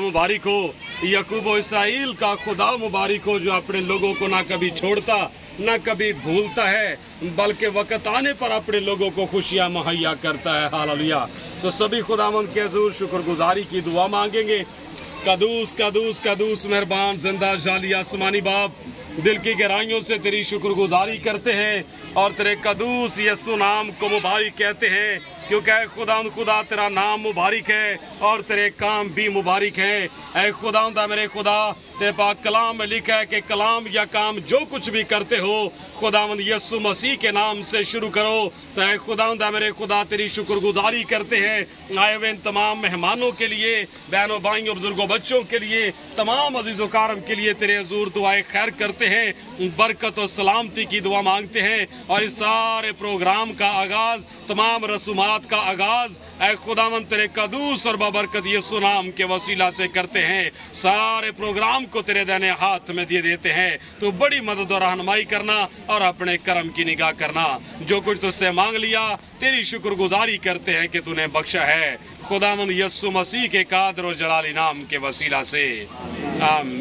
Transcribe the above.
मुबारक हो, याकूब व इसराइल का खुदा मुबारक हो, जो अपने लोगों को ना कभी छोड़ता ना कभी भूलता है, बल्कि वक़्त आने पर अपने लोगों को खुशियाँ मुहैया करता है। हालेलुया। तो सभी खुदावंद के हुज़ूर शुक्रगुजारी की दुआ मांगेंगे। कदूस कदूस कदूस मेहरबान जिंदा जाली आसमानी बाप, दिल की गहराइयों से तेरी शुक्रगुजारी करते हैं और तेरे कदूस यीशु नाम को मुबारक कहते हैं, क्योंकि ऐ खुदावंद खुदा तेरा नाम मुबारक है और तेरे काम भी मुबारक है। ऐ खुदावंद मेरे खुदा, तेरे पाक कलाम में लिखा है कि कलाम या काम जो कुछ भी करते हो खुदावंद यीशु मसीह के नाम से शुरू करो। तो ऐ खुदावंद मेरे खुदा तेरी शुक्रगुजारी करते हैं आए हुए इन तमाम मेहमानों के लिए, बहनों भाइयों बुजुर्गों बच्चों के लिए, तमाम अजीज़ व कारम के लिए तेरे हुज़ूर दुआए खैर करते हैं, बरकत और सलामती की दुआ मांगते हैं। और इस सारे प्रोग्राम का आगाज़, तमाम रसूमात का आगाज़ ऐ खुदावंद तेरे कदूस और बाबरकत यीशु नाम के वसीला से करते हैं। सारे प्रोग्राम को तेरे दाहिने हाथ में दे देते हैं। तो बड़ी मदद और रहनुमाई करना और अपने करम की निगाह करना। जो कुछ तुझसे मांग लिया तेरी शुक्रगुजारी करते हैं कि तूने बख्शा है, खुदावंद यीशु मसीह के कादर और जलाली नाम के वसीला से आमीन।